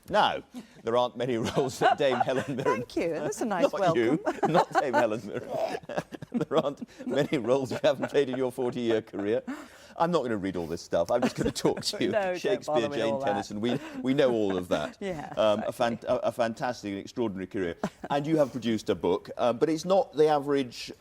Now, there aren't many roles that Dame Helen Mirren... Thank you, that's a nice not welcome. You, not Dame Helen Mirren. There aren't many roles you haven't played in your 40-year career. I'm not going to read all this stuff. I'm just going to talk to you. No, Shakespeare, Jane Tennyson, we know all of that. Yeah, a fantastic and extraordinary career. And you have produced a book, but it's not the average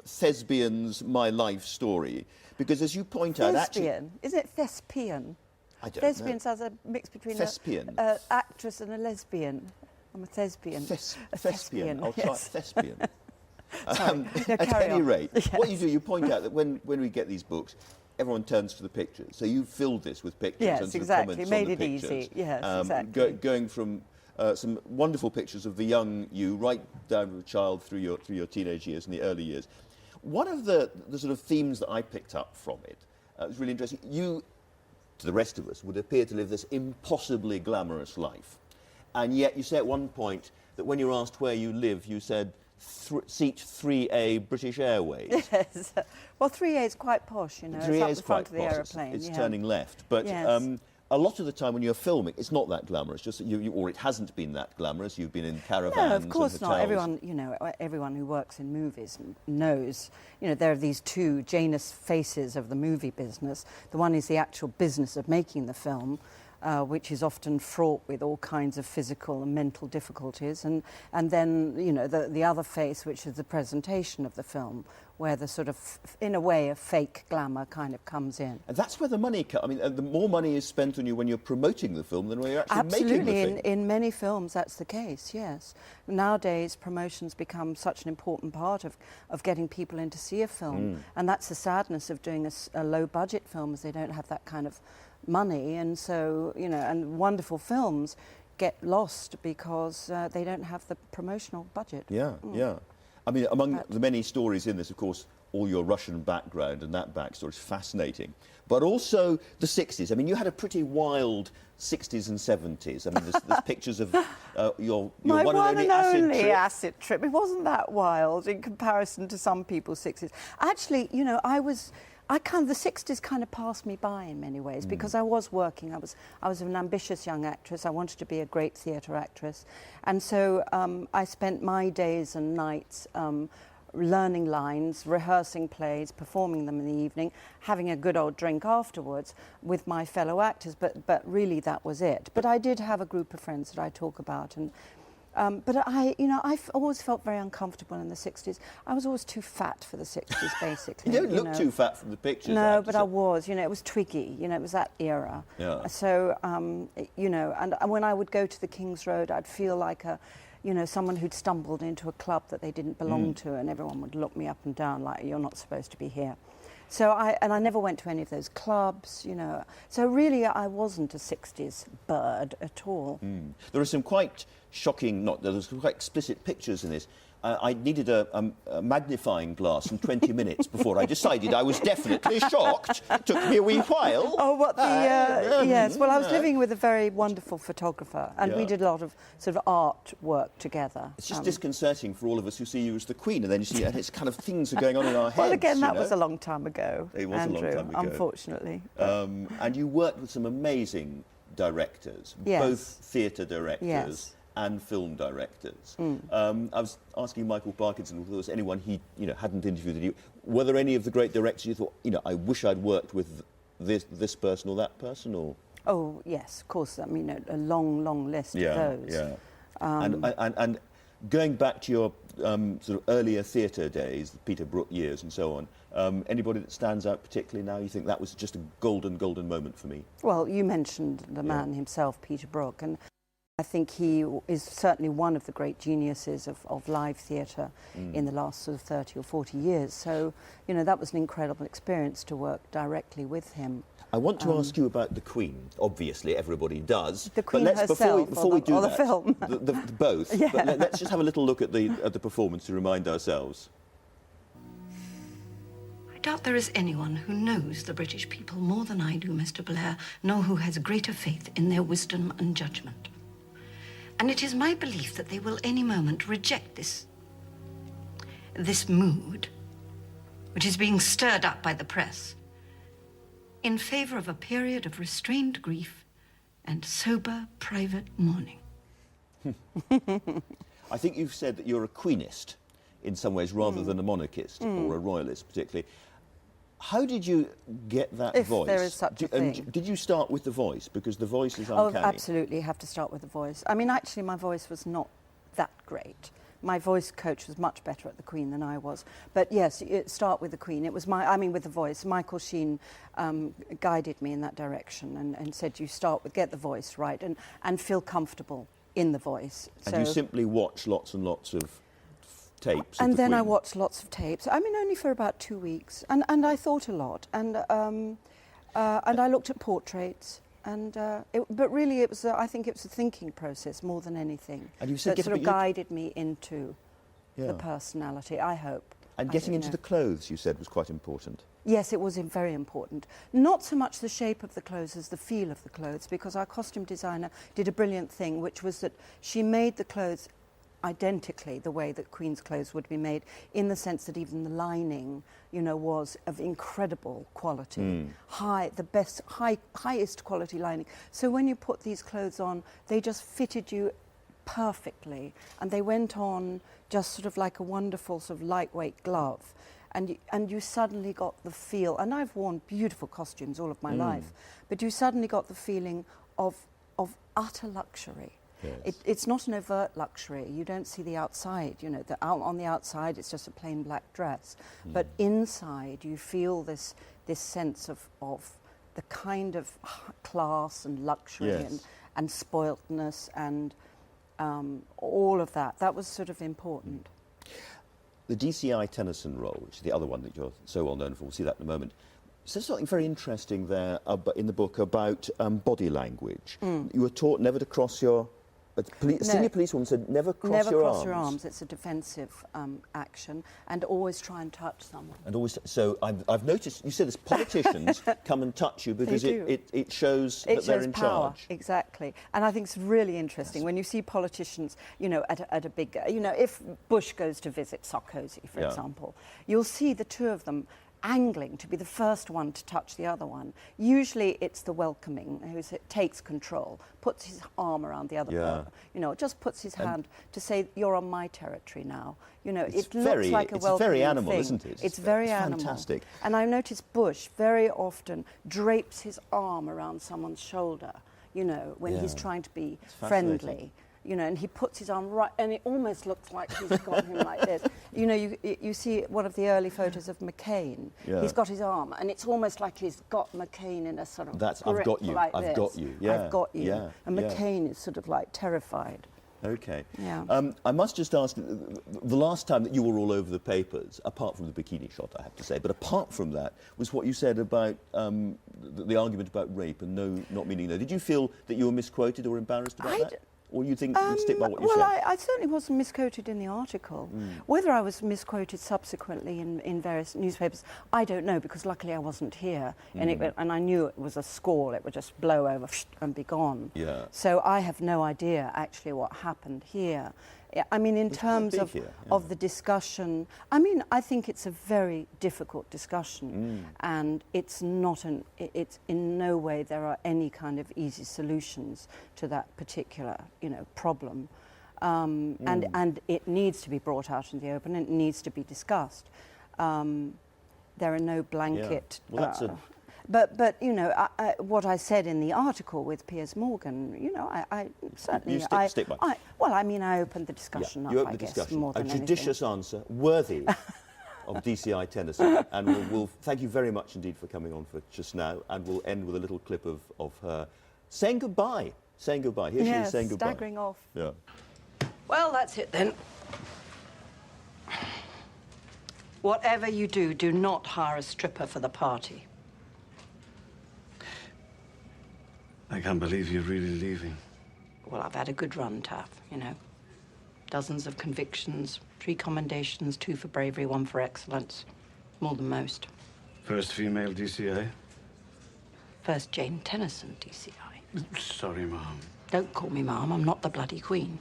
thespian's My Life story, because as you point out... Thespian? Isn't it thespian? I don't Thespian know. sounds a mix between an actress and a lesbian. I'm a thespian. Thespian. I'll try thespian. No, at any rate, yes. What you do, you point out that when we get these books, everyone turns to the pictures. So you filled this with pictures and Yes, some exactly. comments Made on it the pictures. easy. Yes, exactly. Going from some wonderful pictures of the young you, right down to the child through your teenage years and the early years. One of the sort of themes that I picked up from it was really interesting. You, to the rest of us, would appear to live this impossibly glamorous life. And yet you say at one point that when you're asked where you live, you said seat 3A British Airways. Yes. Well, 3A is quite posh, you know. 3A it's is up the front quite of the posh. aeroplane. It's yeah. turning left. But Yes. a lot of the time when you're filming, it's not that glamorous. Just that or it hasn't been that glamorous. You've been in caravans. No, of course and not. hotels. Everyone, you know, everyone who works in movies knows, you know, there are these two Janus faces of the movie business. The one is the actual business of making the film, which is often fraught with all kinds of physical and mental difficulties, and then, you know, the other face, which is the presentation of the film, where the sort of, in a way, a fake glamour kind of comes in. And that's where the money comes. I mean, the more money is spent on you when you're promoting the film than when you're actually making the thing. Absolutely, in many films that's the case, yes. Nowadays, promotions become such an important part of getting people in to see a film, and that's the sadness of doing a low-budget film, is they don't have that kind of money, and so, you know, and wonderful films get lost because they don't have the promotional budget. Yeah, yeah. I mean, among the many stories in this, of course, all your Russian background and that backstory is fascinating. But also the 60s. I mean, you had a pretty wild 60s and 70s. I mean, there's pictures of your My one and only acid trip. It wasn't that wild in comparison to some people's 60s. Actually, you know, the 60s kind of passed me by in many ways because I was working. I was an ambitious young actress. I wanted to be a great theatre actress. And so I spent my days and nights learning lines, rehearsing plays, performing them in the evening, having a good old drink afterwards with my fellow actors. But really that was it. But I did have a group of friends that I talk about, and but I've always felt very uncomfortable in the 60s. I was always too fat for the 60s, basically. You don't look too fat from the pictures. No, but I was. You know, it was twiggy. You know, it was that era. Yeah. So, you know, and when I would go to the King's Road, I'd feel like someone who'd stumbled into a club that they didn't belong to, and everyone would look me up and down like, you're not supposed to be here. So I never went to any of those clubs, you know. So really, I wasn't a 60s bird at all. There are some quite shocking, there's some quite explicit pictures in this. I needed a magnifying glass and 20 minutes before I decided I was definitely shocked. It took me a wee while. Oh, what the... yes, well, I was living with a very wonderful photographer, and we did a lot of sort of art work together. It's just disconcerting for all of us who see you as the Queen, and then you see, and it's kind of things are going on in our heads. Well, again, that was a long time ago, It was Andrew, a long time ago. Unfortunately. And you worked with some amazing directors, both theatre directors and film directors. I was asking Michael Parkinson if there was anyone he hadn't interviewed you. Were there any of the great directors you thought, I wish I'd worked with this person or that person? Or oh yes, of course. I mean, a long list of those. Yeah. And going back to your sort of earlier theatre days, the Peter Brook years and so on, anybody that stands out particularly now? You think that was just a golden moment for me? Well, you mentioned the man himself, Peter Brook, and I think he is certainly one of the great geniuses of live theatre in the last sort of 30 or 40 years. So, that was an incredible experience to work directly with him. I want to ask you about the Queen. Obviously, everybody does. The Queen but herself, before we do or the that, film. Both. Yeah. But let's just have a little look at the performance to remind ourselves. I doubt there is anyone who knows the British people more than I do, Mr. Blair, nor who has greater faith in their wisdom and judgment. And it is my belief that they will any moment reject this mood, which is being stirred up by the press, in favour of a period of restrained grief and sober private mourning. I think you've said that you're a queenist in some ways rather than a monarchist or a royalist particularly. How did you get that voice? If there is such a thing. And did you start with the voice? Because the voice is uncanny. Oh, absolutely, you have to start with the voice. I mean, actually, my voice was not that great. My voice coach was much better at the Queen than I was. But yes, start with the Queen. It was with the voice. Michael Sheen guided me in that direction and said, you start with, get the voice right and feel comfortable in the voice. And you simply watch lots and lots of tapes. And then I Queen. watched lots of tapes. I mean, only for about 2 weeks. And I thought a lot. And I looked at portraits. But really, it was. I think it was a thinking process more than anything. And you said that sort of guided me into the personality. I hope. And getting into the clothes, you said, was quite important. Yes, it was very important. Not so much the shape of the clothes as the feel of the clothes, because our costume designer did a brilliant thing, which was that she made the clothes identically the way that Queen's clothes would be made, in the sense that even the lining, was of incredible quality, highest quality lining. So when you put these clothes on, they just fitted you perfectly, and they went on just sort of like a wonderful sort of lightweight glove, and you suddenly got the feel. And I've worn beautiful costumes all of my life, but you suddenly got the feeling of utter luxury. Yes. It's not an overt luxury. You don't see the outside. On the outside, it's just a plain black dress. But inside, you feel this sense of the kind of class and luxury and spoiltness and all of that. That was sort of important. The DCI Tennyson role, which is the other one that you're so well known for, we'll see that in a moment. So there's something very interesting there in the book about body language. You were taught never to cross your... A senior policewoman said, never cross your arms. Never cross your arms. It's a defensive action, and always try and touch someone. And always. So I've noticed. You said this. Politicians come and touch you because it shows that they're in power. charge. Exactly. And I think it's really interesting when you see politicians, at a big, if Bush goes to visit Sarkozy, for example, you'll see the two of them angling to be the first one to touch the other one. Usually it's the welcoming who takes control, puts his arm around the other person, just puts his hand to say, you're on my territory now. It looks like a welcoming It's very animal, thing. isn't it? It's very animal. Fantastic. And I've noticed Bush very often drapes his arm around someone's shoulder, when he's trying to be friendly. And he puts his arm right, and it almost looks like he's got him like this. You see one of the early photos of McCain. Yeah. He's got his arm, and it's almost like he's got McCain in a sort of I've got you. Like I've got you. Yeah. I've got you. Yeah. And McCain is sort of like terrified. Okay. Yeah. I must just ask, the last time that you were all over the papers, apart from the bikini shot, I have to say, but apart from that, was what you said about the argument about rape and not meaning no. Did you feel that you were misquoted or embarrassed about that? Or you think you stick by what you said? Well, I certainly wasn't misquoted in the article. Whether I was misquoted subsequently in various newspapers, I don't know, because luckily I wasn't here, and I knew it was a squall. It would just blow over and be gone. Yeah. So I have no idea actually what happened here. I mean, in terms of the discussion, I think it's a very difficult discussion, and it's in no way there are any kind of easy solutions to that particular, problem. And it needs to be brought out in the open, and it needs to be discussed. There are no blanket... Yeah. Well, that's But what I said in the article with Piers Morgan, I certainly... You stick by. I opened the discussion up, I guess, more than anything. A judicious answer, worthy of DCI Tennyson. And we'll thank you very much indeed for coming on for just now. And we'll end with a little clip of her saying goodbye. Saying goodbye. Here she is saying goodbye. Staggering off. Yeah. Well, that's it then. Whatever you do, do not hire a stripper for the party. I can't believe you're really leaving. Well, I've had a good run, Taff, Dozens of convictions, 3 commendations, 2 for bravery, 1 for excellence. More than most. First female DCI? First Jane Tennyson DCI. Sorry, Mom. Don't call me Mom, I'm not the bloody Queen.